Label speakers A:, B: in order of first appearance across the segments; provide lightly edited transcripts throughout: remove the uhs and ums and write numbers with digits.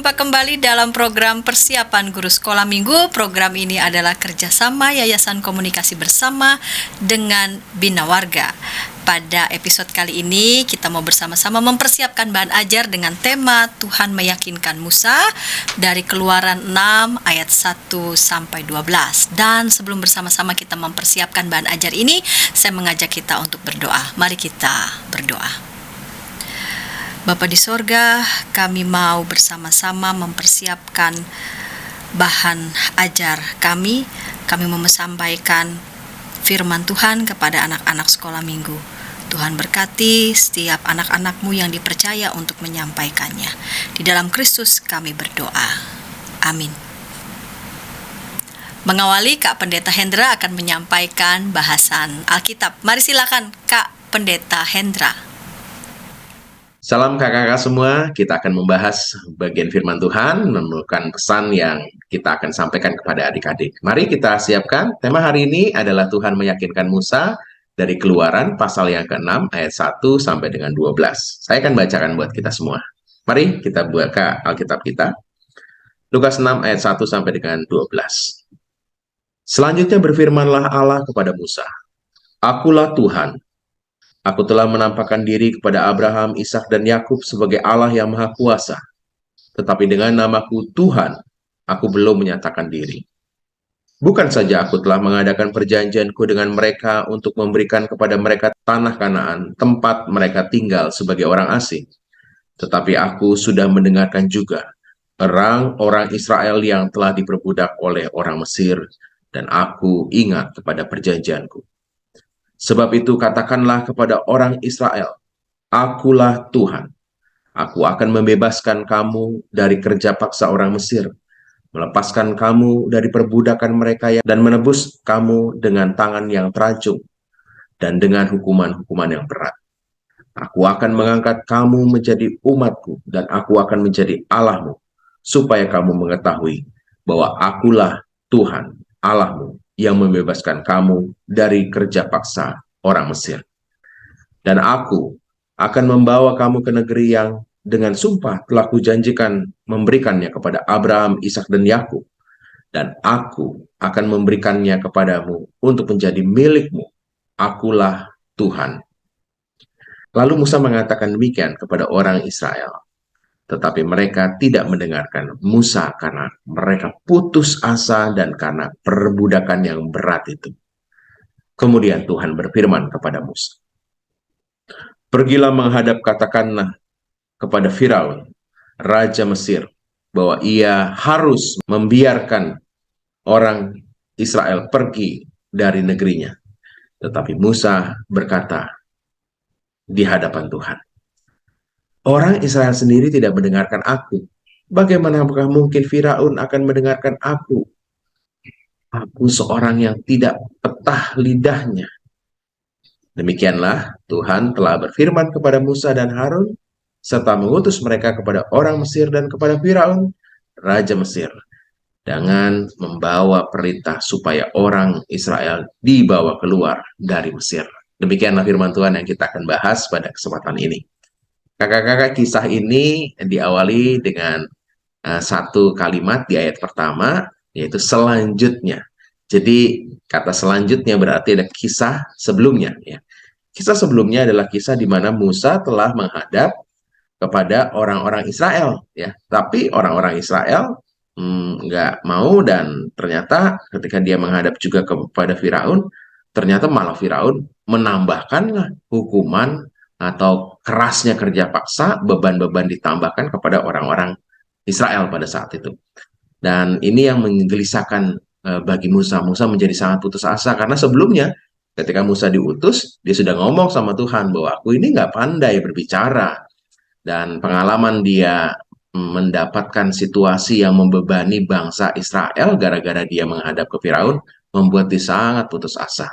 A: berjumpa kembali dalam program Persiapan Guru Sekolah Minggu. Program ini adalah kerjasama Yayasan Komunikasi Bersama dengan Bina Warga. Pada episode kali ini kita mau bersama-sama mempersiapkan bahan ajar dengan tema Tuhan Meyakinkan Musa dari Keluaran 6 ayat 1 sampai 12. Dan sebelum bersama-sama kita mempersiapkan bahan ajar ini, saya mengajak kita untuk berdoa. Mari kita berdoa. Bapa di sorga, kami mau bersama-sama mempersiapkan bahan ajar kami. Kami mau menyampaikan firman Tuhan kepada anak-anak sekolah minggu. Tuhan berkati setiap anak-anak-Mu yang dipercaya untuk menyampaikannya. Di dalam Kristus kami berdoa. Amin. Mengawali, Kak Pendeta Hendra akan menyampaikan bahasan Alkitab. Mari silakan Kak Pendeta Hendra.
B: Salam kakak-kakak semua, kita akan membahas bagian firman Tuhan, menemukan pesan yang kita akan sampaikan kepada adik-adik. Mari kita siapkan, tema hari ini adalah Tuhan Meyakinkan Musa dari Keluaran pasal yang ke-6 ayat 1 sampai dengan 12. Saya akan bacakan buat kita semua. Mari kita buka Alkitab kita. Lukas 6 ayat 1 sampai dengan 12. Selanjutnya berfirmanlah Allah kepada Musa, "Akulah Tuhan. Aku telah menampakkan diri kepada Abraham, Ishak, dan Yakub sebagai Allah yang Maha Kuasa. Tetapi dengan namaku Tuhan, aku belum menyatakan diri. Bukan saja aku telah mengadakan perjanjianku dengan mereka untuk memberikan kepada mereka tanah Kanaan, tempat mereka tinggal sebagai orang asing. Tetapi aku sudah mendengarkan juga orang-orang Israel yang telah diperbudak oleh orang Mesir, dan aku ingat kepada perjanjianku. Sebab itu katakanlah kepada orang Israel, akulah Tuhan. Aku akan membebaskan kamu dari kerja paksa orang Mesir, melepaskan kamu dari perbudakan mereka dan menebus kamu dengan tangan yang terancung dan dengan hukuman-hukuman yang berat. Aku akan mengangkat kamu menjadi umatku dan aku akan menjadi Allahmu, supaya kamu mengetahui bahwa akulah Tuhan Allahmu yang membebaskan kamu dari kerja paksa orang Mesir. Dan aku akan membawa kamu ke negeri yang dengan sumpah telah kujanjikan memberikannya kepada Abraham, Ishak, dan Yakub. Dan aku akan memberikannya kepadamu untuk menjadi milikmu. Akulah Tuhan." Lalu Musa mengatakan demikian kepada orang Israel. Tetapi mereka tidak mendengarkan Musa karena mereka putus asa dan karena perbudakan yang berat itu. Kemudian Tuhan berfirman kepada Musa, "Pergilah menghadap, katakanlah kepada Firaun, Raja Mesir, bahwa ia harus membiarkan orang Israel pergi dari negerinya." Tetapi Musa berkata di hadapan Tuhan, "Orang Israel sendiri tidak mendengarkan aku. Bagaimanakah mungkin Firaun akan mendengarkan aku? Aku seorang yang tidak petah lidahnya." Demikianlah Tuhan telah berfirman kepada Musa dan Harun, serta mengutus mereka kepada orang Mesir dan kepada Firaun, Raja Mesir, dengan membawa perintah supaya orang Israel dibawa keluar dari Mesir. Demikianlah firman Tuhan yang kita akan bahas pada kesempatan ini. Kakak-kakak, kisah ini diawali dengan satu kalimat di ayat pertama, yaitu selanjutnya. Jadi kata selanjutnya berarti ada kisah sebelumnya. Ya. Kisah sebelumnya adalah kisah di mana Musa telah menghadap kepada orang-orang Israel. Ya. Tapi orang-orang Israel nggak mau, dan ternyata ketika dia menghadap juga kepada Firaun, ternyata malah Firaun menambahkanlah hukuman atau kerasnya kerja paksa, beban-beban ditambahkan kepada orang-orang Israel pada saat itu. Dan ini yang menggelisahkan bagi Musa. Musa menjadi sangat putus asa karena sebelumnya ketika Musa diutus, dia sudah ngomong sama Tuhan bahwa aku ini nggak pandai berbicara. Dan pengalaman dia mendapatkan situasi yang membebani bangsa Israel gara-gara dia menghadap ke Firaun, membuat dia sangat putus asa.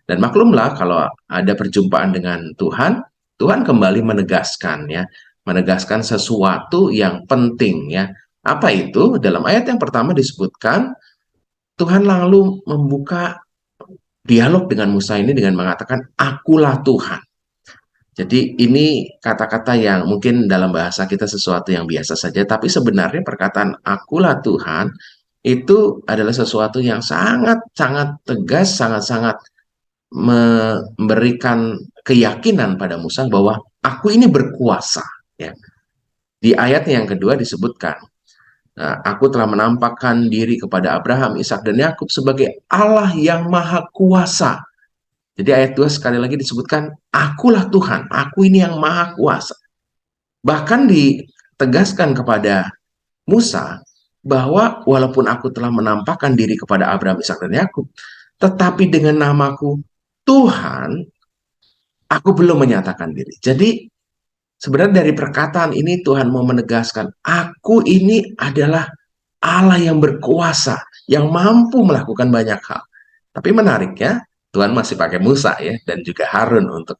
B: Dan maklumlah kalau ada perjumpaan dengan Tuhan, Tuhan kembali menegaskan sesuatu yang penting ya. Apa itu? Dalam ayat yang pertama disebutkan Tuhan lalu membuka dialog dengan Musa ini dengan mengatakan, "Akulah Tuhan." Jadi ini kata-kata yang mungkin dalam bahasa kita sesuatu yang biasa saja, tapi sebenarnya perkataan akulah Tuhan itu adalah sesuatu yang sangat-sangat tegas, sangat-sangat memberikan keyakinan pada Musa bahwa aku ini berkuasa. Ya. Di ayat yang kedua disebutkan, "Nah, aku telah menampakkan diri kepada Abraham, Ishak, dan Yakub sebagai Allah yang maha kuasa." Jadi ayat 2 sekali lagi disebutkan, akulah Tuhan, aku ini yang maha kuasa. Bahkan ditegaskan kepada Musa bahwa walaupun aku telah menampakkan diri kepada Abraham, Ishak, dan Yakub, tetapi dengan namaku Tuhan, aku belum menyatakan diri. Jadi sebenarnya dari perkataan ini Tuhan mau menegaskan, aku ini adalah Allah yang berkuasa, yang mampu melakukan banyak hal. Tapi menariknya, Tuhan masih pakai Musa ya, dan juga Harun untuk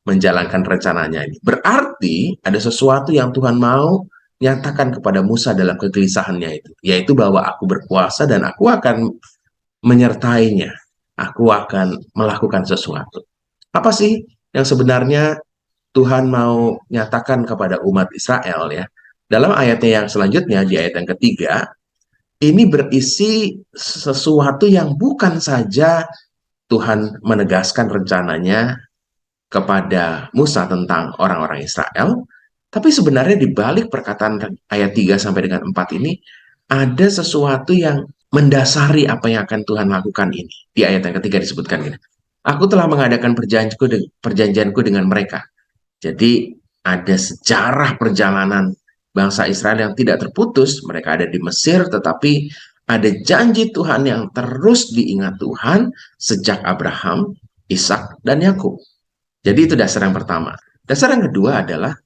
B: menjalankan rencananya ini. Berarti ada sesuatu yang Tuhan mau nyatakan kepada Musa dalam kegelisahannya itu, yaitu bahwa aku berkuasa dan aku akan menyertainya. Aku akan melakukan sesuatu. Apa sih yang sebenarnya Tuhan mau nyatakan kepada umat Israel ya? Dalam ayatnya yang selanjutnya, di ayat yang ketiga, ini berisi sesuatu yang bukan saja Tuhan menegaskan rencananya kepada Musa tentang orang-orang Israel, tapi sebenarnya di balik perkataan ayat 3 sampai dengan 4 ini ada sesuatu yang mendasari apa yang akan Tuhan lakukan ini. Di ayat yang ketiga disebutkan gini, aku telah mengadakan perjanjianku dengan mereka. Jadi ada sejarah perjalanan bangsa Israel yang tidak terputus. Mereka ada di Mesir, tetapi ada janji Tuhan yang terus diingat Tuhan sejak Abraham, Ishak, dan Yakub. Jadi itu dasar yang pertama. Dasar yang kedua adalah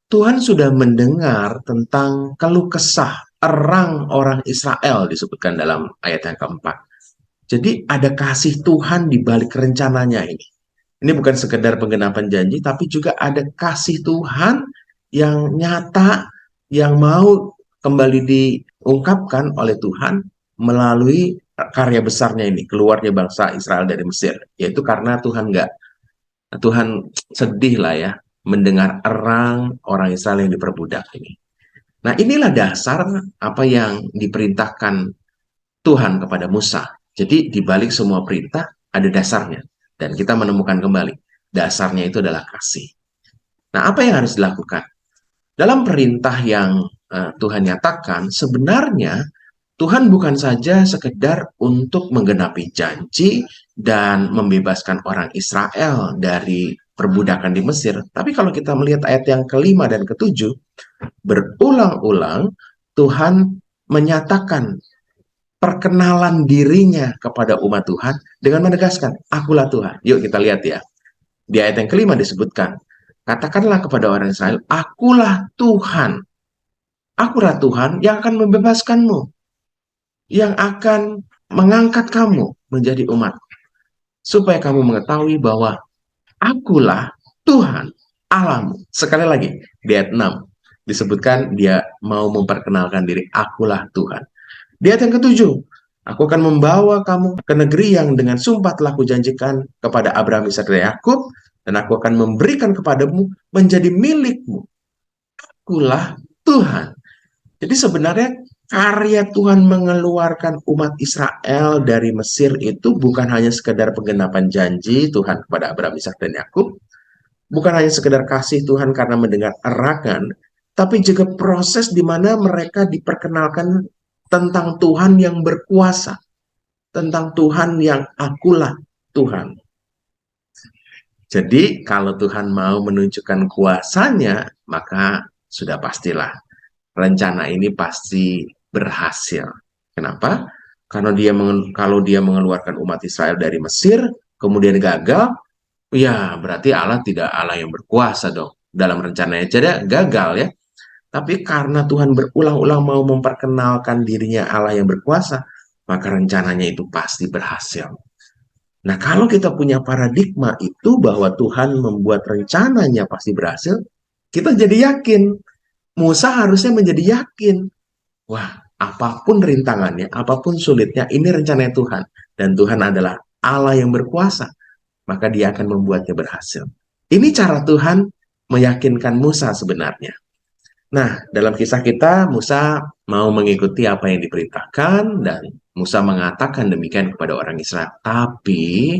B: Tuhan sudah mendengar tentang keluh kesah erang orang Israel disebutkan dalam ayat yang keempat. Jadi ada kasih Tuhan di balik rencananya ini. Ini bukan sekedar penggenapan janji, tapi juga ada kasih Tuhan yang nyata, yang mau kembali diungkapkan oleh Tuhan melalui karya besarnya ini, keluarnya bangsa Israel dari Mesir. Yaitu karena Tuhan sedih lah ya mendengar erang orang Israel yang diperbudak ini. Nah, inilah dasar apa yang diperintahkan Tuhan kepada Musa. Jadi di balik semua perintah ada dasarnya. Dan kita menemukan kembali, dasarnya itu adalah kasih. Nah, apa yang harus dilakukan? Dalam perintah yang Tuhan nyatakan, sebenarnya Tuhan bukan saja sekedar untuk menggenapi janji dan membebaskan orang Israel dari perbudakan di Mesir. Tapi kalau kita melihat ayat yang kelima dan ketujuh, berulang-ulang Tuhan menyatakan perkenalan dirinya kepada umat Tuhan dengan menegaskan, akulah Tuhan. Yuk kita lihat ya. Di ayat yang kelima disebutkan, katakanlah kepada orang Israel, akulah Tuhan. Akulah Tuhan yang akan membebaskanmu, yang akan mengangkat kamu menjadi umat. Supaya kamu mengetahui bahwa akulah Tuhan Allahmu. Sekali lagi, di ayat 6 disebutkan dia mau memperkenalkan diri, akulah Tuhan. Di ayat yang ketujuh, aku akan membawa kamu ke negeri yang dengan sumpah telah kujanjikan kepada Abraham, Ishak, dan Yakub, dan aku akan memberikan kepadamu menjadi milikmu. Akulah Tuhan. Jadi sebenarnya karya Tuhan mengeluarkan umat Israel dari Mesir itu bukan hanya sekedar penggenapan janji Tuhan kepada Abraham, Ishak, dan Yakub, bukan hanya sekedar kasih Tuhan karena mendengar erangan, tapi juga proses di mana mereka diperkenalkan tentang Tuhan yang berkuasa, tentang Tuhan yang akulah Tuhan. Jadi kalau Tuhan mau menunjukkan kuasanya, maka sudah pastilah rencana ini pasti berhasil. Kenapa? Karena kalau dia mengeluarkan umat Israel dari Mesir, kemudian gagal, ya berarti Allah tidak Allah yang berkuasa dong dalam rencananya. Jadi gagal ya. Tapi karena Tuhan berulang-ulang mau memperkenalkan dirinya Allah yang berkuasa, maka rencananya itu pasti berhasil. Nah, kalau kita punya paradigma itu bahwa Tuhan membuat rencananya pasti berhasil, kita jadi yakin. Musa harusnya menjadi yakin. Wah, apapun rintangannya, apapun sulitnya, ini rencananya Tuhan. Dan Tuhan adalah Allah yang berkuasa. Maka dia akan membuatnya berhasil. Ini cara Tuhan meyakinkan Musa sebenarnya. Nah, dalam kisah kita, Musa mau mengikuti apa yang diperintahkan, dan Musa mengatakan demikian kepada orang Israel. Tapi,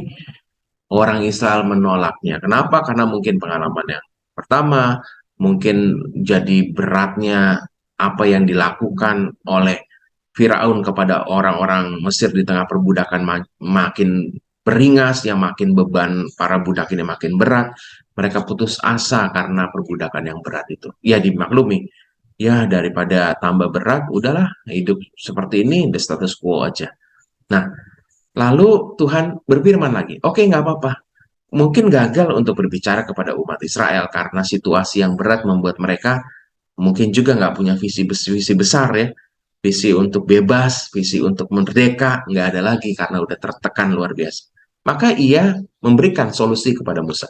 B: orang Israel menolaknya. Kenapa? Karena mungkin pengalaman yang pertama, mungkin jadi beratnya apa yang dilakukan oleh Firaun kepada orang-orang Mesir di tengah perbudakan makin beringas, yang makin beban para budak ini makin berat. Mereka putus asa karena perbudakan yang berat itu. Ya dimaklumi, ya daripada tambah berat, udahlah hidup seperti ini, the status quo aja. Nah, lalu Tuhan berfirman lagi, oke nggak apa-apa. Mungkin gagal untuk berbicara kepada umat Israel karena situasi yang berat membuat mereka mungkin juga nggak punya visi besar ya. Visi untuk bebas, visi untuk merdeka, nggak ada lagi karena udah tertekan luar biasa. Maka ia memberikan solusi kepada Musa.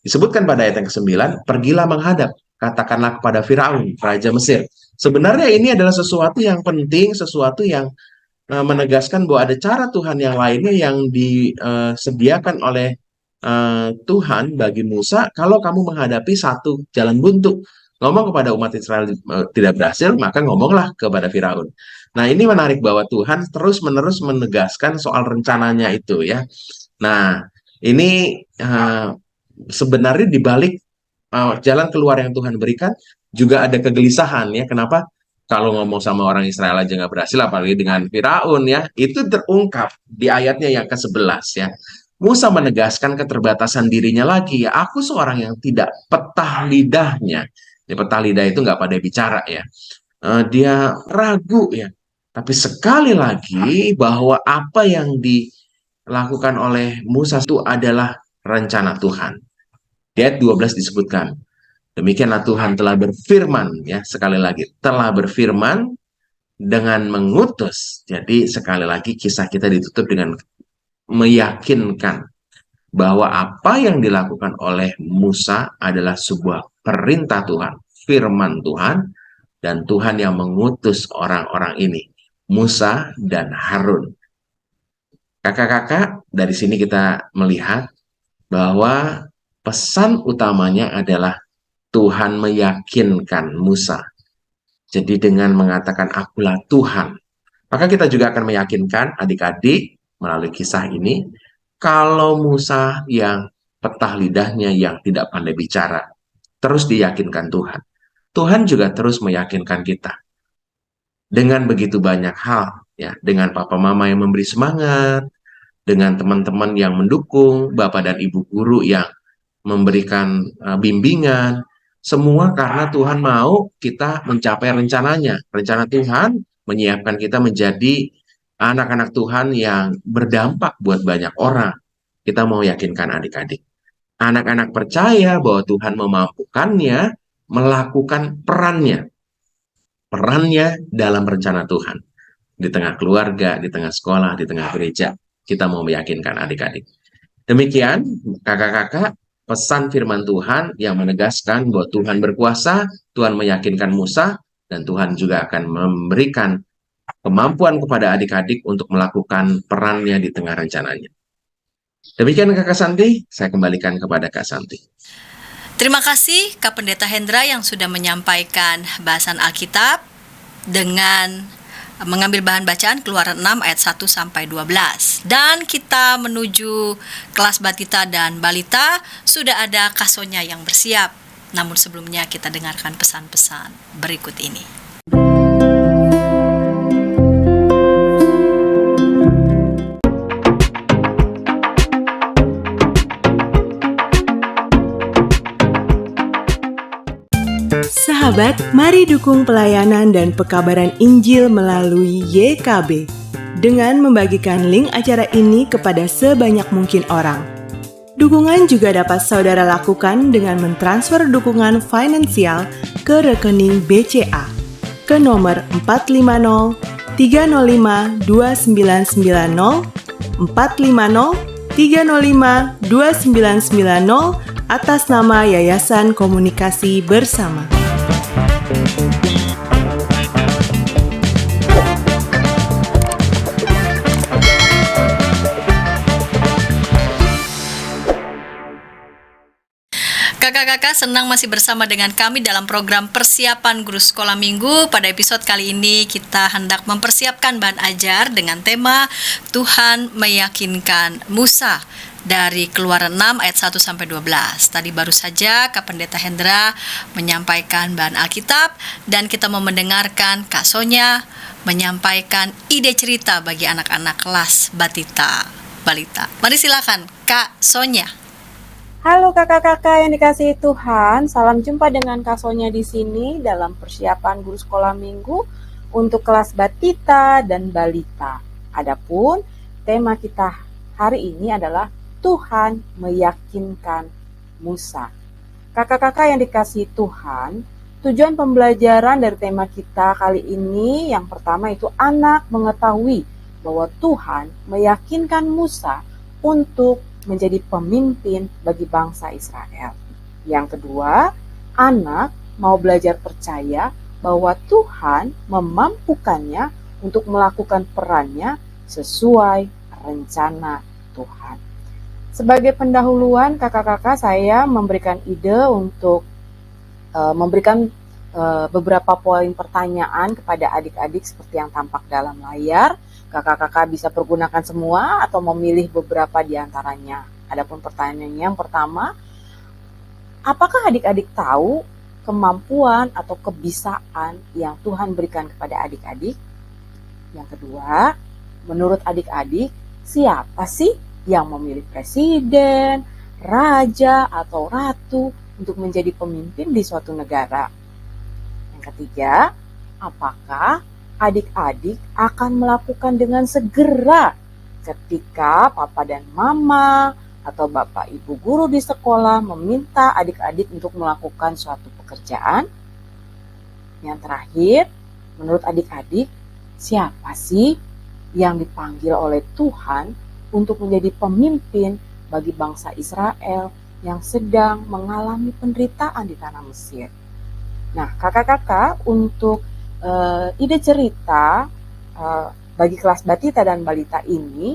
B: Disebutkan pada ayat yang ke-9, pergilah menghadap, katakanlah kepada Firaun, Raja Mesir. Sebenarnya ini adalah sesuatu yang penting, sesuatu yang menegaskan bahwa ada cara Tuhan yang lainnya yang disediakan oleh Tuhan bagi Musa kalau kamu menghadapi satu jalan buntu. Ngomong kepada umat Israel tidak berhasil, maka ngomonglah kepada Firaun. Nah, ini menarik bahwa Tuhan terus-menerus menegaskan soal rencananya itu ya. Nah, ini sebenarnya di balik jalan keluar yang Tuhan berikan juga ada kegelisahan ya. Kenapa? Kalau ngomong sama orang Israel aja nggak berhasil, apalagi dengan Firaun ya. Itu terungkap di ayatnya yang ke-11 ya. Musa menegaskan keterbatasan dirinya lagi ya. Aku seorang yang tidak petah lidahnya. Ya, petah lidah itu nggak pada bicara ya. Dia ragu ya. Tapi sekali lagi bahwa apa yang dilakukan oleh Musa itu adalah rencana Tuhan. Di ayat 12 disebutkan, demikianlah Tuhan telah berfirman, ya sekali lagi, telah berfirman dengan mengutus. Jadi sekali lagi kisah kita ditutup dengan meyakinkan bahwa apa yang dilakukan oleh Musa adalah sebuah perintah Tuhan, firman Tuhan, dan Tuhan yang mengutus orang-orang ini, Musa dan Harun. Kakak-kakak, dari sini kita melihat bahwa pesan utamanya adalah Tuhan meyakinkan Musa. Jadi dengan mengatakan akulah Tuhan, maka kita juga akan meyakinkan adik-adik melalui kisah ini, kalau Musa yang petah lidahnya yang tidak pandai bicara, terus diyakinkan Tuhan. Tuhan juga terus meyakinkan kita. Dengan begitu banyak hal, ya, dengan papa mama yang memberi semangat, dengan teman-teman yang mendukung, bapak dan ibu guru yang memberikan bimbingan, semua karena Tuhan mau kita mencapai rencananya. Rencana Tuhan menyiapkan kita menjadi anak-anak Tuhan yang berdampak buat banyak orang. Kita mau yakinkan adik-adik. Anak-anak percaya bahwa Tuhan memampukannya melakukan perannya. Perannya dalam rencana Tuhan. Di tengah keluarga, di tengah sekolah, di tengah gereja. Kita mau meyakinkan adik-adik. Demikian, kakak-kakak, pesan firman Tuhan yang menegaskan bahwa Tuhan berkuasa, Tuhan meyakinkan Musa, dan Tuhan juga akan memberikan kemampuan kepada adik-adik untuk melakukan perannya di tengah rencananya. Demikian Kakak Santi, saya kembalikan kepada Kak Santi.
A: Terima kasih Kak Pendeta Hendra yang sudah menyampaikan bahasan Alkitab dengan mengambil bahan bacaan Keluaran 6 ayat 1 sampai 12. Dan kita menuju kelas batita dan balita, sudah ada kasonya yang bersiap. Namun sebelumnya kita dengarkan pesan-pesan berikut ini.
C: Sahabat, mari dukung pelayanan dan pekabaran Injil melalui YKB dengan membagikan link acara ini kepada sebanyak mungkin orang. Dukungan juga dapat saudara lakukan dengan mentransfer dukungan finansial ke rekening BCA ke nomor 450 305 2990 450 305 2990 atas nama Yayasan Komunikasi Bersama.
A: Kakak-kakak senang masih bersama dengan kami dalam program persiapan guru sekolah minggu. Pada episode kali ini kita hendak mempersiapkan bahan ajar dengan tema Tuhan meyakinkan Musa dari Keluaran 6 ayat 1 sampai 12. Tadi baru saja Kak Pendeta Hendra menyampaikan bahan Alkitab dan kita mau mendengarkan Kak Sonya menyampaikan ide cerita bagi anak-anak kelas balita. Mari silakan Kak Sonya.
D: Halo kakak-kakak yang dikasihi Tuhan, salam jumpa dengan Kak Sonya di sini dalam persiapan guru sekolah minggu untuk kelas batita dan balita. Adapun tema kita hari ini adalah Tuhan meyakinkan Musa. Kakak-kakak yang dikasihi Tuhan, tujuan pembelajaran dari tema kita kali ini yang pertama itu anak mengetahui bahwa Tuhan meyakinkan Musa untuk menjadi pemimpin bagi bangsa Israel. Yang kedua, anak mau belajar percaya bahwa Tuhan memampukannya untuk melakukan perannya sesuai rencana Tuhan. Sebagai pendahuluan, kakak-kakak saya memberikan ide untuk memberikan beberapa poin pertanyaan kepada adik-adik seperti yang tampak dalam layar. Kakak-kakak bisa pergunakan semua atau memilih beberapa di antaranya. Adapun pertanyaannya yang pertama, apakah adik-adik tahu kemampuan atau kebisaan yang Tuhan berikan kepada adik-adik? Yang kedua, menurut adik-adik, siapa sih yang memilih presiden, raja, atau ratu untuk menjadi pemimpin di suatu negara? Yang ketiga, apakah adik-adik akan melakukan dengan segera ketika papa dan mama atau bapak ibu guru di sekolah meminta adik-adik untuk melakukan suatu pekerjaan? Yang terakhir, menurut adik-adik, siapa sih yang dipanggil oleh Tuhan untuk menjadi pemimpin bagi bangsa Israel yang sedang mengalami penderitaan di tanah Mesir? Nah, kakak-kakak, untuk ide cerita bagi kelas batita dan balita ini,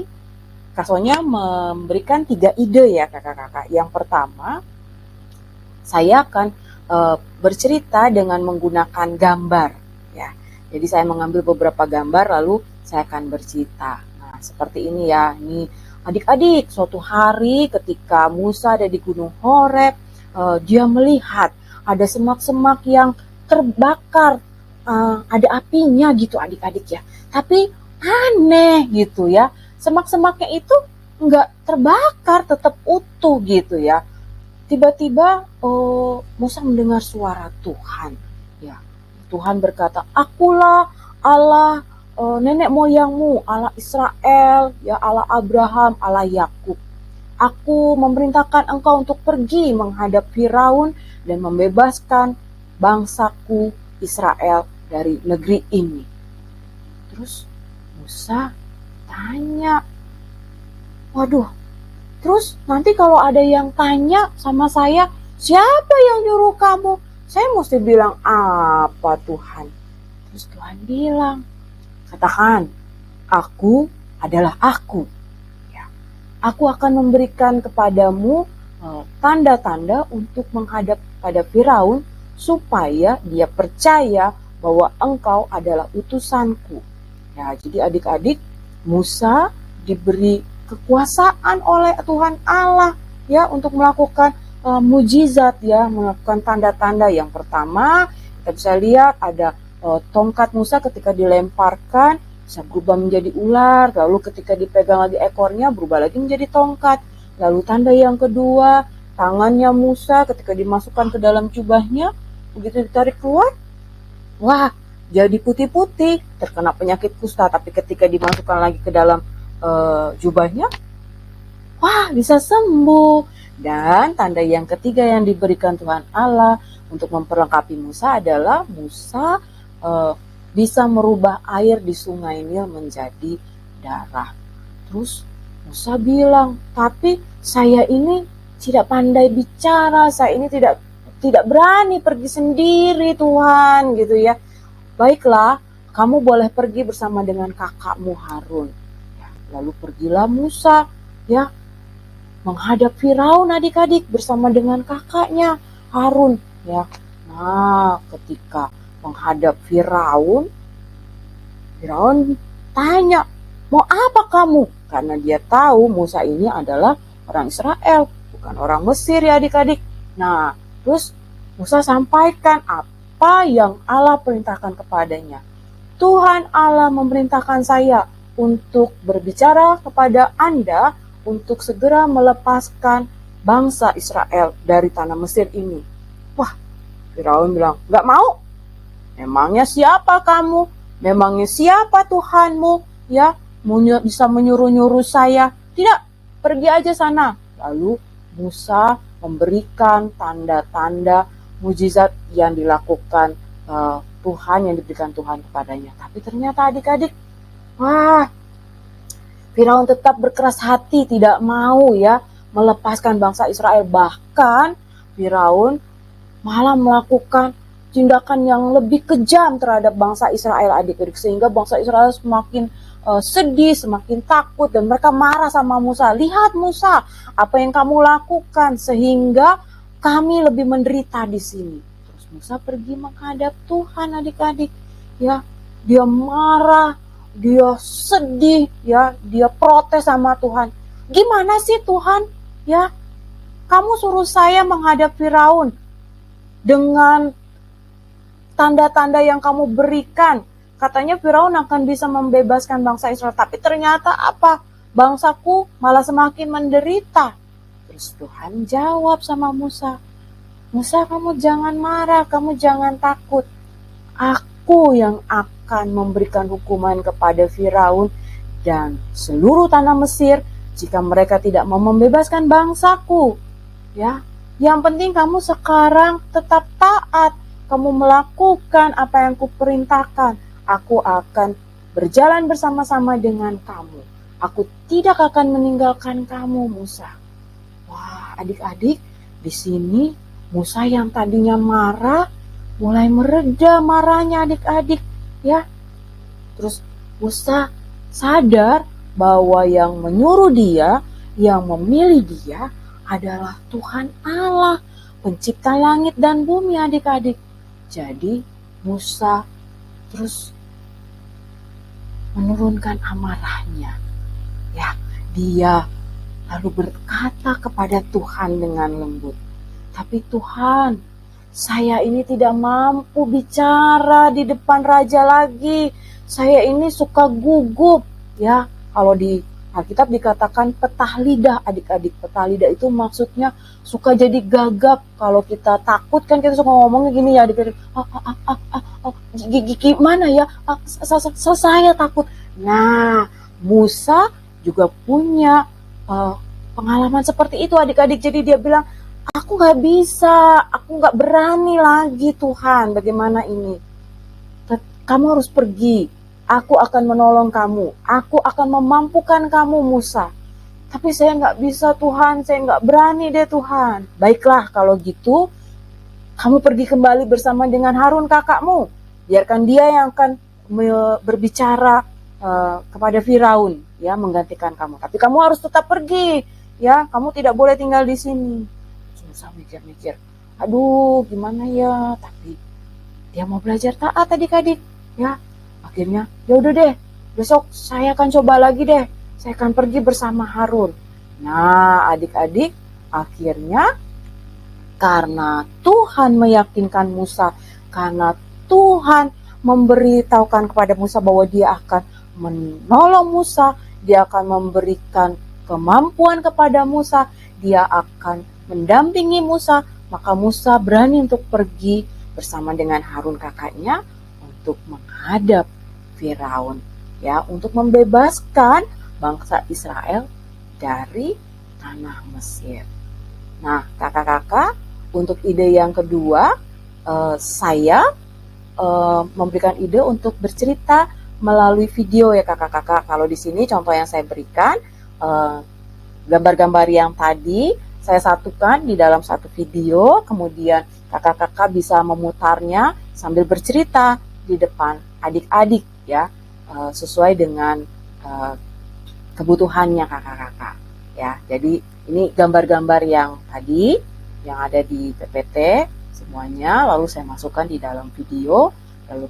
D: Kak Sonya memberikan 3 ide ya kakak-kakak. Yang pertama, saya akan bercerita dengan menggunakan gambar ya. Jadi saya mengambil beberapa gambar lalu saya akan bercerita. Nah, seperti ini ya. Ini adik-adik, suatu hari ketika Musa ada di Gunung Horeb, dia melihat ada semak-semak yang terbakar, ada apinya gitu adik-adik ya. Tapi aneh gitu ya, semak-semaknya itu nggak terbakar, tetap utuh gitu ya. Tiba-tiba Musa mendengar suara Tuhan ya. Tuhan berkata, akulah Allah nenek moyangmu, Allah Israel, ya Allah Abraham, Allah Yakub. Aku memerintahkan engkau untuk pergi menghadap Firaun dan membebaskan bangsaku Israel dari negeri ini. Terus Musa tanya, waduh, terus nanti kalau ada yang tanya sama saya, siapa yang nyuruh kamu? Saya mesti bilang apa Tuhan? Terus Tuhan bilang, katakan, aku adalah aku. Ya, aku akan memberikan kepadamu tanda-tanda untuk menghadap pada Firaun supaya dia percaya bahwa engkau adalah utusanku. Ya, jadi adik-adik, Musa diberi kekuasaan oleh Tuhan Allah ya untuk melakukan mujizat ya, melakukan tanda-tanda. Yang pertama, kita bisa lihat ada tongkat Musa ketika dilemparkan bisa berubah menjadi ular, lalu ketika dipegang lagi ekornya berubah lagi menjadi tongkat. Lalu tanda yang kedua, tangannya Musa ketika dimasukkan ke dalam jubahnya, begitu ditarik keluar, wah, jadi putih-putih, terkena penyakit kusta. Tapi ketika dimasukkan lagi ke dalam jubahnya, wah, bisa sembuh. Dan tanda yang ketiga yang diberikan Tuhan Allah untuk memperlengkapi Musa adalah Musa bisa merubah air di sungai Nil menjadi darah. Terus Musa bilang, tapi saya ini tidak pandai bicara, saya ini tidak berani pergi sendiri Tuhan gitu ya. Baiklah, kamu boleh pergi bersama dengan kakakmu Harun. Ya, lalu pergilah Musa ya menghadap Firaun adik-adik bersama dengan kakaknya Harun ya. Nah, ketika menghadap Firaun tanya, "Mau apa kamu?" Karena dia tahu Musa ini adalah orang Israel, bukan orang Mesir ya adik-adik. Nah, terus Musa sampaikan apa yang Allah perintahkan kepadanya. Tuhan Allah memerintahkan saya untuk berbicara kepada Anda untuk segera melepaskan bangsa Israel dari tanah Mesir ini. Wah, Firaun bilang, "Gak mau. Memangnya siapa kamu? Memangnya siapa Tuhanmu? Ya, bisa menyuruh-nyuruh saya? Tidak, pergi aja sana." Lalu Musa memberikan tanda-tanda mujizat yang dilakukan Tuhan, yang diberikan Tuhan kepadanya. Tapi ternyata adik-adik, wah, Firaun tetap berkeras hati, tidak mau ya melepaskan bangsa Israel. Bahkan Firaun malah melakukan tindakan yang lebih kejam terhadap bangsa Israel adik-adik, sehingga bangsa Israel semakin sedih, semakin takut, dan mereka marah sama Musa. "Lihat Musa, apa yang kamu lakukan sehingga kami lebih menderita di sini." Terus Musa pergi menghadap Tuhan adik-adik ya. Dia marah, dia sedih ya, dia protes sama Tuhan. "Gimana sih Tuhan ya, kamu suruh saya menghadap Firaun dengan tanda-tanda yang kamu berikan. Katanya Firaun akan bisa membebaskan bangsa Israel, tapi ternyata apa? Bangsaku malah semakin menderita." Terus Tuhan jawab sama Musa, "Musa, kamu jangan marah, kamu jangan takut. Aku yang akan memberikan hukuman kepada Firaun dan seluruh tanah Mesir jika mereka tidak mau membebaskan bangsaku. Ya, yang penting kamu sekarang tetap taat. Kamu melakukan apa yang kuperintahkan. Aku akan berjalan bersama-sama dengan kamu. Aku tidak akan meninggalkan kamu, Musa." Wah, adik-adik, di sini Musa yang tadinya marah mulai mereda marahnya adik-adik ya. Terus Musa sadar bahwa yang menyuruh dia, yang memilih dia adalah Tuhan Allah, pencipta langit dan bumi adik-adik. Jadi Musa terus menurunkan amarahnya. Ya, dia lalu berkata kepada Tuhan dengan lembut, "Tapi Tuhan, saya ini tidak mampu bicara di depan raja lagi. Saya ini suka gugup." Ya, kalau di Alkitab dikatakan petah lidah adik-adik. Petah lidah itu maksudnya suka jadi gagap. Kalau kita takut kan kita suka ngomongnya gini ya adik-adik. Gimana ya? Saya takut. Nah, Musa juga punya pengalaman seperti itu adik-adik. Jadi dia bilang, "Aku gak bisa, aku gak berani lagi Tuhan, bagaimana ini? Kamu harus pergi, aku akan menolong kamu, aku akan memampukan kamu Musa. Tapi saya gak bisa Tuhan, saya gak berani deh Tuhan." "Baiklah kalau gitu, kamu pergi kembali bersama dengan Harun kakakmu. Biarkan dia yang akan berbicara kepada Firaun, ya, menggantikan kamu. Tapi kamu harus tetap pergi, ya, kamu tidak boleh tinggal di sini." Musa mikir-mikir, aduh gimana ya, tapi dia mau belajar taat adik-adik, ya. Akhirnya, ya udah deh, besok saya akan coba lagi deh, saya akan pergi bersama Harun. Nah adik-adik, akhirnya karena Tuhan meyakinkan Musa, karena Tuhan memberitahukan kepada Musa bahwa dia akan menolong Musa, dia akan memberikan kemampuan kepada Musa, dia akan mendampingi Musa, maka Musa berani untuk pergi bersama dengan Harun kakaknya untuk menghadap Firaun, ya, untuk membebaskan bangsa Israel dari tanah Mesir. Nah, kakak-kakak, untuk ide yang kedua, saya memberikan ide untuk bercerita melalui video ya kakak-kakak. Kalau di sini contoh yang saya berikan, gambar-gambar yang tadi saya satukan di dalam satu video, kemudian kakak-kakak bisa memutarnya sambil bercerita di depan adik-adik ya, sesuai dengan kebutuhannya kakak-kakak. ya. Jadi ini gambar-gambar yang tadi yang ada di PPT semuanya, lalu saya masukkan di dalam video, lalu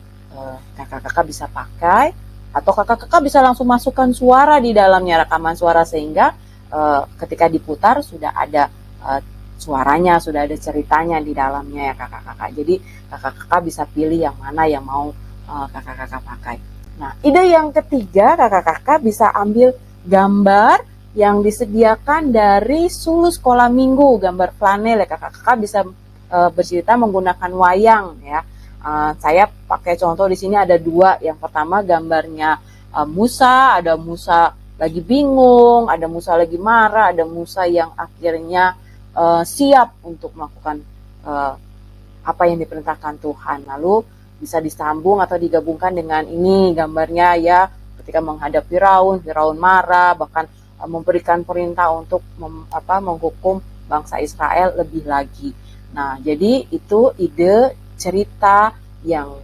D: kakak-kakak bisa pakai, atau kakak-kakak bisa langsung masukkan suara di dalamnya, rekaman suara, sehingga ketika diputar sudah ada suaranya, sudah ada ceritanya di dalamnya ya kakak-kakak. Jadi kakak-kakak bisa pilih yang mana yang mau kakak-kakak pakai. Nah, ide yang ketiga, kakak-kakak bisa ambil gambar yang disediakan dari Sulu Sekolah Minggu, gambar flanel ya kakak-kakak, bisa bercerita menggunakan wayang ya. Saya pakai contoh di sini ada 2. Yang pertama gambarnya Musa, ada Musa lagi bingung, ada Musa lagi marah, ada Musa yang akhirnya siap untuk melakukan apa yang diperintahkan Tuhan. Lalu bisa disambung atau digabungkan dengan ini gambarnya ya, ketika menghadap Firaun marah, bahkan memberikan perintah untuk menghukum bangsa Israel lebih lagi. Nah, jadi itu ide cerita yang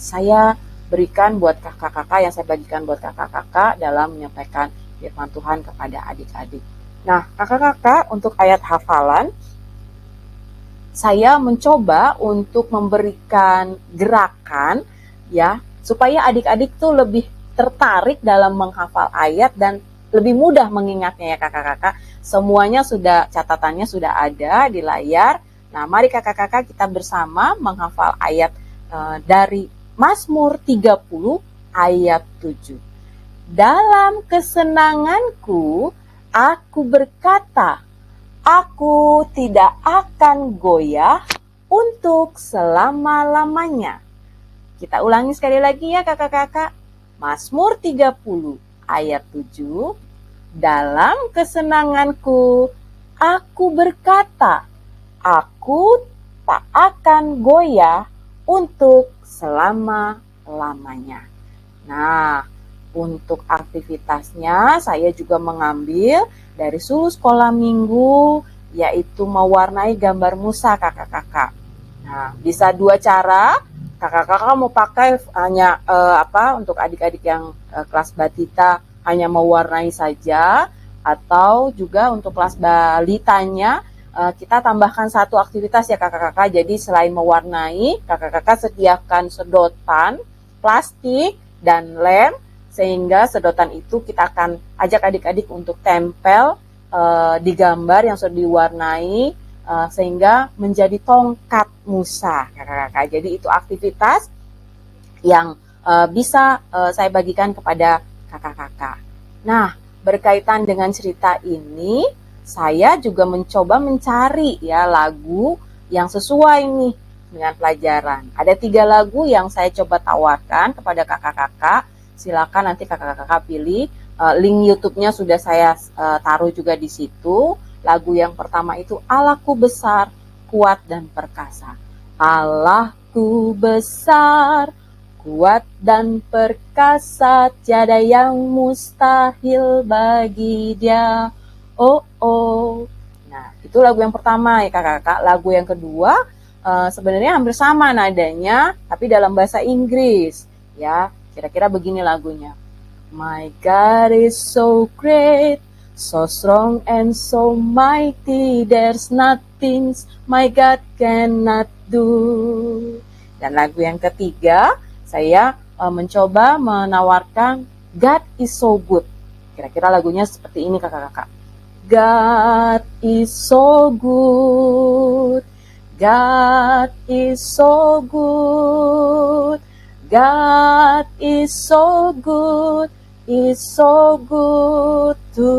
D: saya berikan buat kakak-kakak, yang saya bagikan buat kakak-kakak dalam menyampaikan firman Tuhan kepada adik-adik. Nah, kakak-kakak, untuk ayat hafalan, saya mencoba untuk memberikan gerakan ya, supaya adik-adik tuh lebih tertarik dalam menghafal ayat dan lebih mudah mengingatnya ya kakak-kakak. Semuanya sudah, catatannya sudah ada di layar. Nah, mari kakak-kakak kita bersama menghafal ayat dari Mazmur 30 ayat 7. Dalam kesenanganku, aku berkata, aku tidak akan goyah untuk selama-lamanya. Kita ulangi sekali lagi ya kakak-kakak. Mazmur 30 ayat 7. Dalam kesenanganku, aku berkata, aku tak akan goyah untuk selama-lamanya. Nah, untuk aktivitasnya saya juga mengambil dari Sulu Sekolah Minggu, yaitu mewarnai gambar Musa kakak-kakak. Nah, bisa 2 cara. Kakak-kakak mau pakai hanya untuk adik-adik yang kelas batita hanya mewarnai saja, atau juga untuk kelas balitanya kita tambahkan 1 aktivitas ya kakak-kakak. Jadi selain mewarnai, kakak-kakak sediakan sedotan plastik dan lem, sehingga sedotan itu kita akan ajak adik-adik untuk tempel di gambar yang sudah diwarnai, sehingga menjadi tongkat Musa kakak-kakak. Jadi itu aktivitas yang bisa saya bagikan kepada kakak-kakak. Nah, berkaitan dengan cerita ini, saya juga mencoba mencari ya lagu yang sesuai nih dengan pelajaran. Ada 3 lagu yang saya coba tawarkan kepada kakak-kakak. Silakan nanti kakak-kakak pilih. Link YouTube-nya sudah saya taruh juga di situ. Lagu yang pertama itu Allahku besar, kuat dan perkasa. Allahku besar, kuat dan perkasa, tiada yang mustahil bagi Dia. Oh, oh. Nah, itu lagu yang pertama ya kakak-kakak. Lagu yang kedua sebenarnya hampir sama nadanya, tapi dalam bahasa Inggris. Ya, kira-kira begini lagunya. My God is so great, so strong and so mighty, there's nothing my God cannot do. Dan lagu yang ketiga, saya mencoba menawarkan God is so good. Kira-kira lagunya seperti ini kakak-kakak. God is so good, God is so good, God is so good, is so good to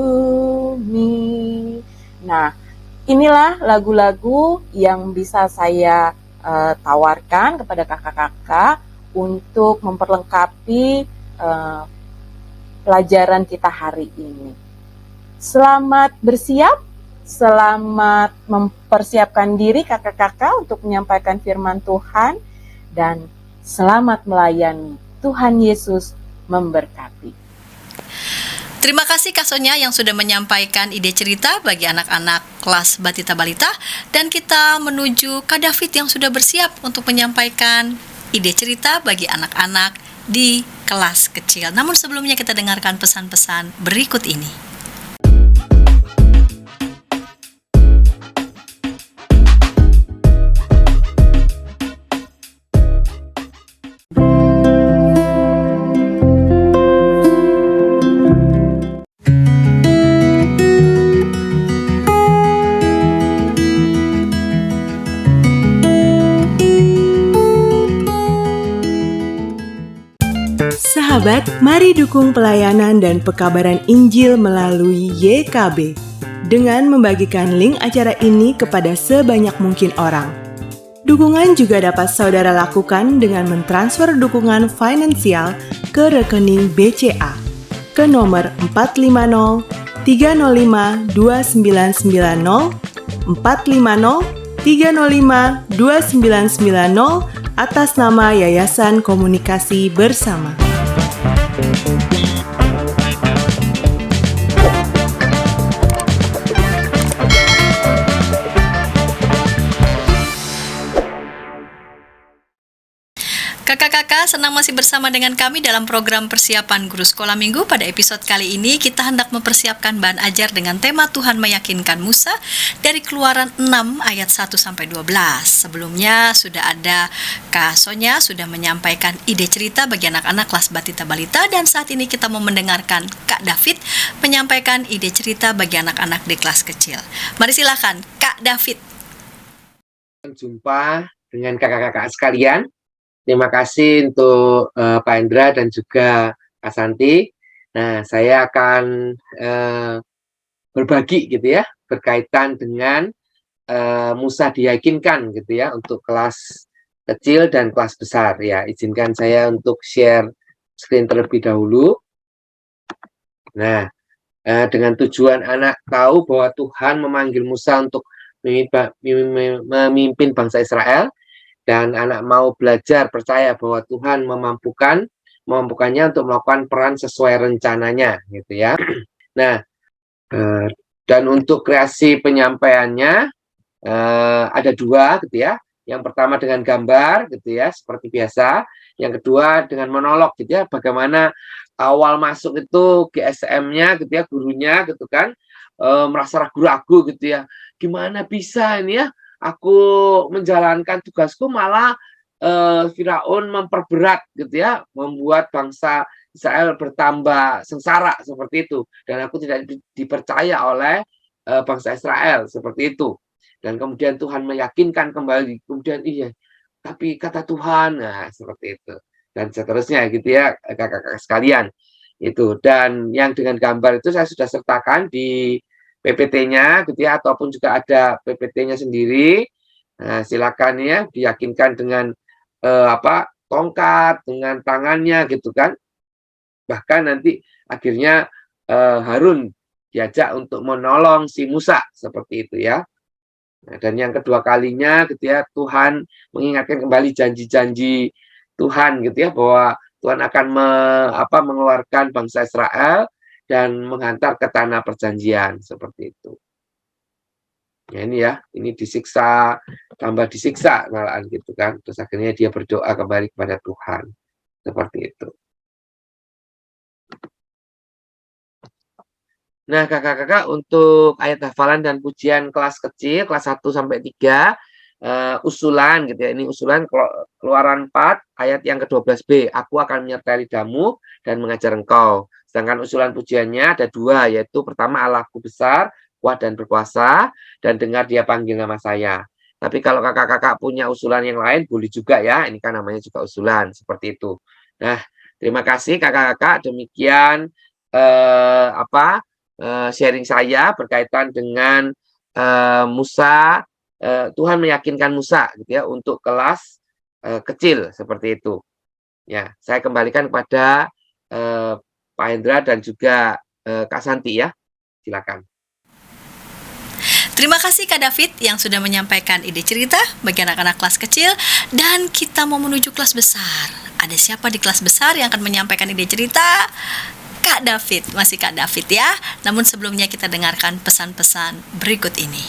D: me. Nah, inilah lagu-lagu yang bisa saya tawarkan kepada kakak-kakak untuk memperlengkapi pelajaran kita hari ini. Selamat bersiap, selamat mempersiapkan diri kakak-kakak untuk menyampaikan firman Tuhan, dan selamat melayani. Tuhan Yesus memberkati.
A: Terima kasih Kak Sonia yang sudah menyampaikan ide cerita bagi anak-anak kelas Batita Balita, dan kita menuju Kak David yang sudah bersiap untuk menyampaikan ide cerita bagi anak-anak di kelas kecil. Namun sebelumnya kita dengarkan pesan-pesan berikut ini.
C: Mari dukung pelayanan dan pekabaran Injil melalui YKB dengan membagikan link acara ini kepada sebanyak mungkin orang. Dukungan juga dapat saudara lakukan dengan mentransfer dukungan finansial ke rekening BCA ke nomor 450 305 2990 450 305 2990 atas nama Yayasan Komunikasi Bersama.
A: Kakak-kakak, senang masih bersama dengan kami dalam program persiapan guru sekolah minggu. Pada episode kali ini kita hendak mempersiapkan bahan ajar dengan tema Tuhan meyakinkan Musa dari Keluaran 6 ayat 1-12. Sebelumnya sudah ada Kak Sonya sudah menyampaikan ide cerita bagi anak-anak kelas Batita Balita, dan saat ini kita mau mendengarkan Kak David menyampaikan ide cerita bagi anak-anak di kelas kecil. Mari silakan Kak David.
E: Jumpa dengan kakak-kakak sekalian. Terima kasih untuk Pak Indra dan juga Kak Santi. Nah, saya akan berbagi gitu ya, berkaitan dengan Musa diyakinkan gitu ya, untuk kelas kecil dan kelas besar ya. Izinkan saya untuk share screen terlebih dahulu. Nah, dengan tujuan anak tahu bahwa Tuhan memanggil Musa untuk memimpin bangsa Israel, dan anak mau belajar percaya bahwa Tuhan memampukannya untuk melakukan peran sesuai rencananya gitu ya. Nah, dan untuk kreasi penyampaiannya ada dua gitu ya. Yang pertama dengan gambar gitu ya, seperti biasa. Yang kedua dengan monolog gitu ya, bagaimana awal masuk itu GSM-nya gitu ya, gurunya gitu kan merasa ragu-ragu gitu ya, gimana bisa ini ya aku menjalankan tugasku, malah Firaun memperberat gitu ya, membuat bangsa Israel bertambah sengsara seperti itu, dan aku tidak dipercaya oleh bangsa Israel seperti itu. Dan kemudian Tuhan meyakinkan kembali, kemudian iya tapi kata Tuhan, nah seperti itu, dan seterusnya gitu ya kakak-kakak sekalian itu. Dan yang dengan gambar itu saya sudah sertakan di PPT-nya gitu ya, ataupun juga ada PPT-nya sendiri. Nah, silakan ya, diyakinkan dengan tongkat, dengan tangannya gitu kan. Bahkan nanti akhirnya Harun diajak untuk menolong si Musa seperti itu ya. Nah, dan yang kedua kalinya gitu ya, Tuhan mengingatkan kembali janji-janji Tuhan gitu ya, bahwa Tuhan akan mengeluarkan bangsa Israel dan menghantar ke tanah perjanjian seperti itu. Ya ini ya, ini disiksa, tambah disiksa malahan gitu kan. Terus akhirnya dia berdoa kembali kepada Tuhan. Seperti itu. Nah, kakak-kakak, untuk ayat hafalan dan pujian kelas kecil, kelas 1 sampai 3, usulan gitu ya. Ini usulan Keluaran 4 ayat yang ke-12b. Aku akan menyertai lidamu dan mengajar engkau. Sedangkan usulan pujiannya ada dua, yaitu pertama, Allahku besar, kuat dan berkuasa, dan dengar dia panggil nama saya. Tapi kalau kakak-kakak punya usulan yang lain, boleh juga ya. Ini kan namanya juga usulan, seperti itu. Nah, terima kasih kakak-kakak. Demikian sharing saya berkaitan dengan Musa. Tuhan meyakinkan Musa gitu ya, untuk kelas kecil seperti itu. Ya, saya kembalikan kepada Pak Hendra dan juga Kak Santi ya. Silakan.
A: Terima kasih Kak David yang sudah menyampaikan ide cerita bagi anak-anak kelas kecil, dan kita mau menuju kelas besar. Ada siapa di kelas besar yang akan menyampaikan ide cerita? Kak David, masih Kak David ya. Namun sebelumnya kita dengarkan pesan-pesan berikut ini.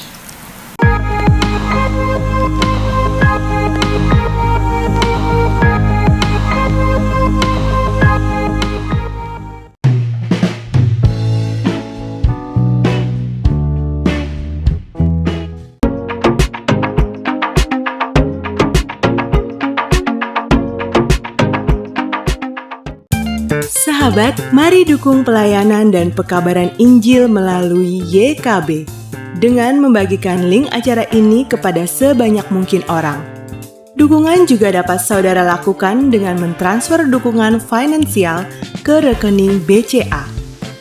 C: Sahabat, mari dukung pelayanan dan pekabaran Injil melalui YKB dengan membagikan link acara ini kepada sebanyak mungkin orang. Dukungan juga dapat saudara lakukan dengan mentransfer dukungan finansial ke rekening BCA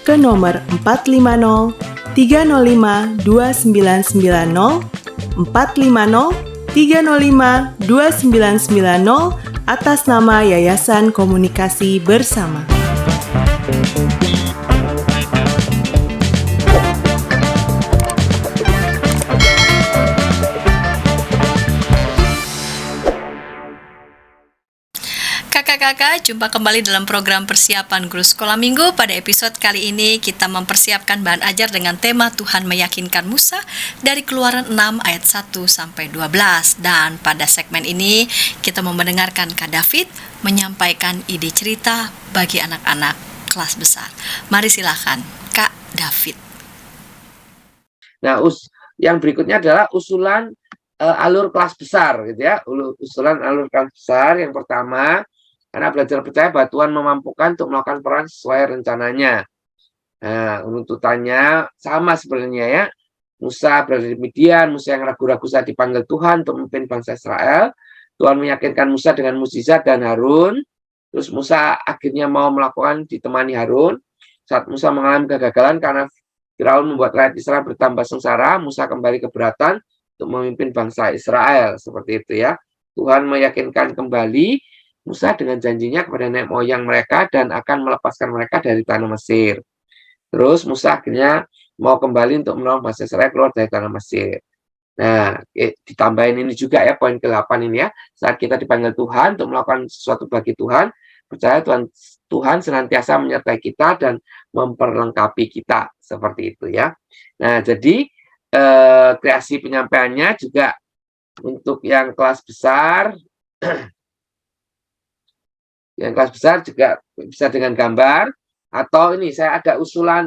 C: ke nomor 450 305 2990 450 305 2990 atas nama Yayasan Komunikasi Bersama.
A: Kakak-kakak, jumpa kembali dalam program persiapan guru sekolah minggu. Pada episode kali ini kita mempersiapkan bahan ajar dengan tema Tuhan meyakinkan Musa dari Keluaran 6 ayat 1 sampai 12. Dan pada segmen ini kita mau mendengarkan Kak David menyampaikan ide cerita bagi anak-anak kelas besar. Mari silakan Kak David.
E: Nah, yang berikutnya adalah usulan alur kelas besar gitu ya. Usulan alur kelas besar yang pertama, karena belajar percaya bahwa Tuhan memampukan untuk melakukan peran sesuai rencananya. Nah, tuntutannya sama sebenarnya ya. Musa berada di Midian, Musa yang ragu-ragu saat dipanggil Tuhan untuk memimpin bangsa Israel. Tuhan meyakinkan Musa dengan mukjizat dan Harun. Terus Musa akhirnya mau melakukan ditemani Harun. Saat Musa mengalami kegagalan karena Firaun membuat rakyat Israel bertambah sengsara, Musa kembali keberatan untuk memimpin bangsa Israel. Seperti itu ya. Tuhan meyakinkan kembali Musa dengan janjinya kepada nenek moyang mereka dan akan melepaskan mereka dari tanah Mesir. Terus Musa akhirnya mau kembali untuk menolong bangsa Israel keluar dari tanah Mesir. Nah, ditambahin ini juga ya poin ke-8 ini ya. Saat kita dipanggil Tuhan untuk melakukan sesuatu bagi Tuhan, percaya Tuhan senantiasa menyertai kita dan memperlengkapi kita seperti itu ya. Nah, jadi kreasi penyampaiannya juga untuk yang kelas besar. Yang kelas besar juga bisa dengan gambar, atau ini saya ada usulan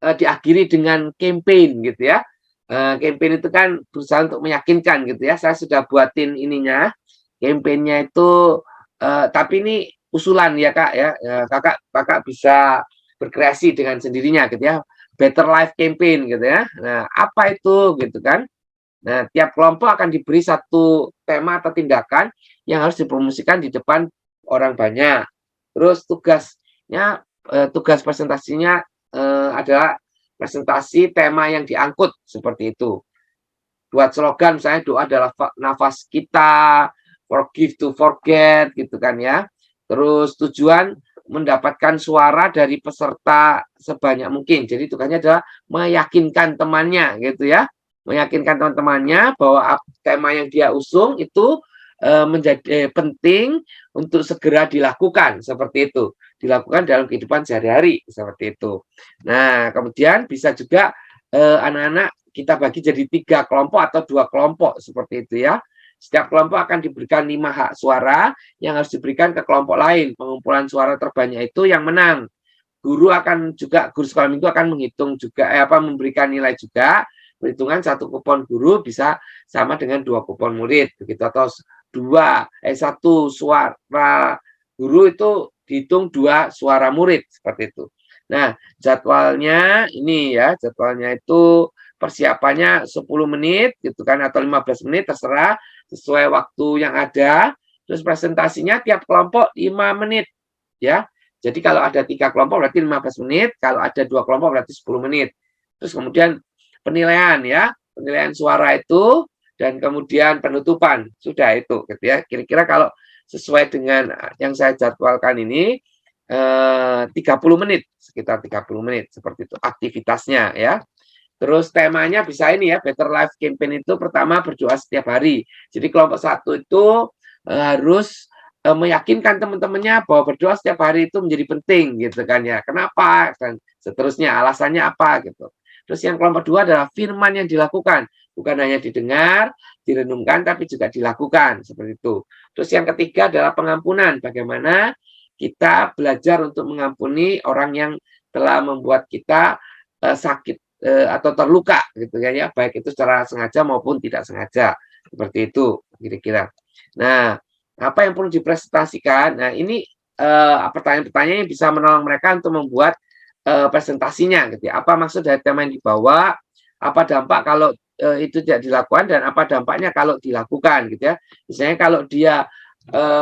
E: diakhiri dengan campaign gitu ya. Campaign itu kan berusaha untuk meyakinkan gitu ya. Saya sudah buatin ininya, campaignnya itu, tapi ini usulan ya Kak ya. Kakak bisa berkreasi dengan sendirinya gitu ya. Better Life Campaign gitu ya. Nah, apa itu gitu kan? Nah, tiap kelompok akan diberi satu tema atau tindakan yang harus dipromosikan di depan orang banyak. Terus tugas presentasinya adalah presentasi tema yang diangkut seperti itu. Buat slogan misalnya doa adalah nafas kita, forgive to forget gitu kan ya. Terus tujuan mendapatkan suara dari peserta sebanyak mungkin. Jadi tugasnya adalah meyakinkan temannya gitu ya. Meyakinkan teman-temannya bahwa tema yang dia usung itu menjadi penting untuk segera dilakukan seperti itu, dilakukan dalam kehidupan sehari-hari seperti itu. Nah, kemudian bisa juga anak-anak kita bagi jadi 3 kelompok atau 2 kelompok seperti itu ya. Setiap kelompok akan diberikan 5 hak suara yang harus diberikan ke kelompok lain. Pengumpulan suara terbanyak itu yang menang. Guru sekolah minggu akan menghitung juga memberikan nilai juga. Perhitungan 1 kupon guru bisa sama dengan 2 kupon murid begitu, atau 1 suara guru itu dihitung 2 suara murid seperti itu. Nah, jadwalnya ini ya, jadwalnya itu persiapannya 10 menit gitu kan, atau 15 menit terserah sesuai waktu yang ada. Terus presentasinya tiap kelompok 5 menit ya. Jadi kalau ada 3 kelompok berarti 15 menit, kalau ada 2 kelompok berarti 10 menit. Terus kemudian penilaian ya, penilaian suara itu, dan kemudian penutupan, sudah itu gitu ya. Kira-kira kalau sesuai dengan yang saya jadwalkan ini 30 menit, sekitar 30 menit seperti itu aktivitasnya ya. Terus temanya bisa ini ya, Better Life Campaign itu pertama berdoa setiap hari. Jadi kelompok 1 itu harus meyakinkan teman-temannya bahwa berdoa setiap hari itu menjadi penting gitu kan ya. Kenapa? Dan seterusnya alasannya apa gitu. Terus yang kelompok 2 adalah firman yang dilakukan. Bukan hanya didengar, direnungkan, tapi juga dilakukan. Seperti itu. Terus yang ketiga adalah pengampunan. Bagaimana kita belajar untuk mengampuni orang yang telah membuat kita sakit atau terluka. Gitu kan ya. Baik itu secara sengaja maupun tidak sengaja. Seperti itu kira-kira. Nah, apa yang perlu dipresentasikan? Nah, ini pertanyaan-pertanyaan yang bisa menolong mereka untuk membuat presentasinya gitu ya. Apa maksud dari tema yang dibawa, apa dampak kalau itu tidak dilakukan, dan apa dampaknya kalau dilakukan gitu ya. Misalnya kalau dia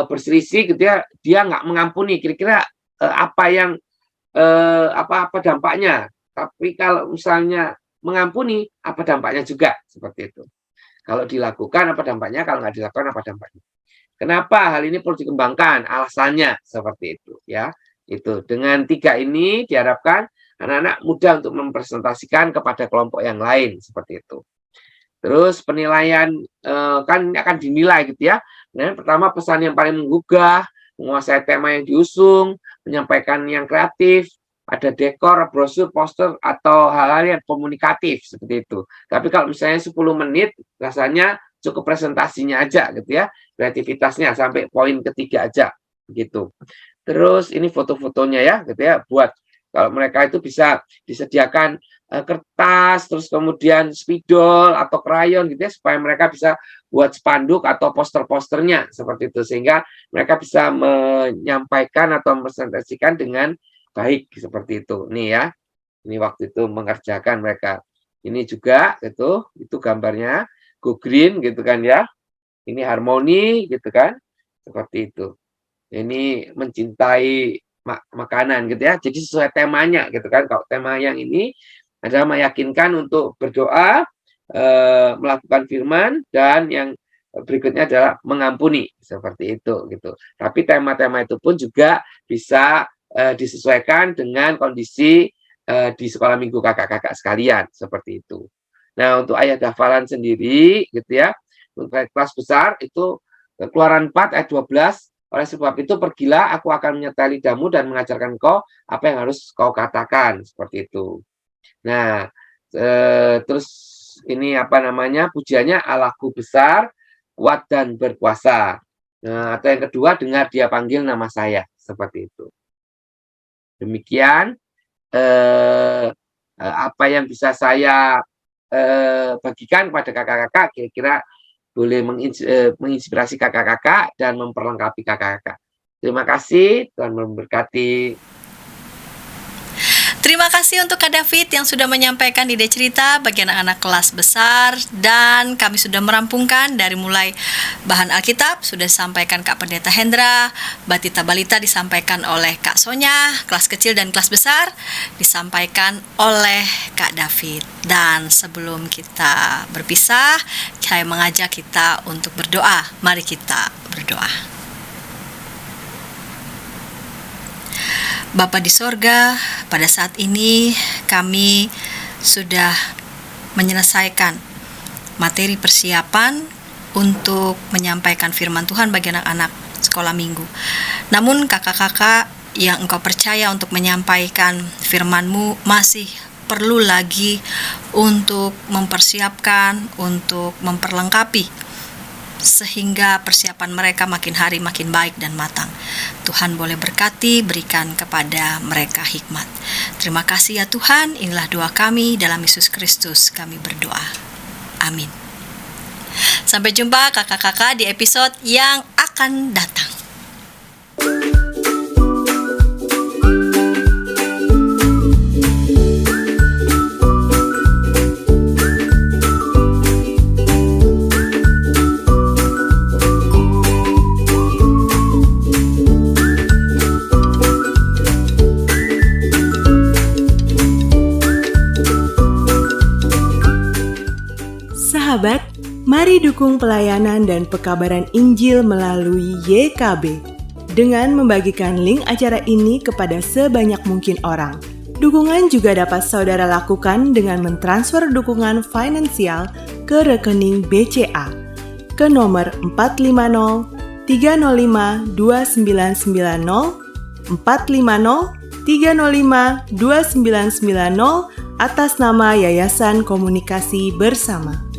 E: berselisih gitu ya, dia nggak mengampuni, kira-kira apa yang apa dampaknya. Tapi kalau misalnya mengampuni, apa dampaknya juga, seperti itu. Kalau dilakukan, apa dampaknya? Kalau nggak dilakukan, apa dampaknya? Kenapa hal ini perlu dikembangkan? Alasannya seperti itu, ya. Itu dengan 3 ini diharapkan anak-anak mudah untuk mempresentasikan kepada kelompok yang lain, seperti itu. Terus penilaian kan akan dinilai gitu ya. Nah, pertama pesan yang paling menggugah, menguasai tema yang diusung, menyampaikan yang kreatif, ada dekor, brosur, poster, atau hal-hal yang komunikatif seperti itu. Tapi kalau misalnya 10 menit, rasanya cukup presentasinya aja gitu ya, kreativitasnya sampai poin ketiga aja gitu. Terus ini foto-fotonya ya gitu ya, buat kalau mereka itu bisa disediakan kertas, terus kemudian spidol atau krayon gitu ya, supaya mereka bisa buat spanduk atau poster-posternya seperti itu, sehingga mereka bisa menyampaikan atau mempresentasikan dengan baik seperti itu. Nih ya, ini waktu itu mengerjakan mereka. Ini juga itu gambarnya go green gitu kan ya. Ini harmoni gitu kan, seperti itu. Ini mencintai makanan gitu ya. Jadi sesuai temanya gitu kan. Kalau tema yang ini adalah meyakinkan untuk berdoa, melakukan firman, dan yang berikutnya adalah mengampuni seperti itu gitu. Tapi tema-tema itu pun juga bisa disesuaikan dengan kondisi di sekolah minggu kakak-kakak sekalian seperti itu. Nah, untuk ayat hafalan sendiri gitu ya, untuk kelas besar itu Keluaran 4 ayat 12, oleh sebab itu pergilah, aku akan menyertai lidahmu dan mengajarkan kau apa yang harus kau katakan, seperti itu. Nah, terus ini pujiannya, Allahku besar, kuat dan berkuasa. Nah, atau yang kedua, dengar dia panggil nama saya, seperti itu. Demikian apa yang bisa saya bagikan kepada kakak-kakak, kira-kira boleh menginspirasi kakak-kakak dan memperlengkapi kakak-kakak. Terima kasih, Tuhan memberkati.
A: Terima kasih untuk Kak David yang sudah menyampaikan ide cerita bagi anak-anak kelas besar, dan kami sudah merampungkan dari mulai bahan Alkitab sudah disampaikan Kak Pendeta Hendra, Batita Balita disampaikan oleh Kak Sonya, kelas kecil dan kelas besar disampaikan oleh Kak David. Dan sebelum kita berpisah, saya mengajak kita untuk berdoa. Mari kita berdoa. Bapa di sorga, pada saat ini kami sudah menyelesaikan materi persiapan untuk menyampaikan firman Tuhan bagi anak-anak sekolah minggu. Namun kakak-kakak yang engkau percaya untuk menyampaikan firman-Mu masih perlu lagi untuk mempersiapkan, untuk memperlengkapi, sehingga persiapan mereka makin hari makin baik dan matang. Tuhan boleh berkati, berikan kepada mereka hikmat. Terima kasih ya Tuhan, inilah doa kami dalam Yesus Kristus kami berdoa. Amin. Sampai jumpa kakak-kakak di episode yang akan datang.
C: Sahabat, mari dukung pelayanan dan pekabaran Injil melalui YKB dengan membagikan link acara ini kepada sebanyak mungkin orang. Dukungan juga dapat saudara lakukan dengan mentransfer dukungan finansial ke rekening BCA ke nomor 450 305 2990 450 305 2990 atas nama Yayasan Komunikasi Bersama.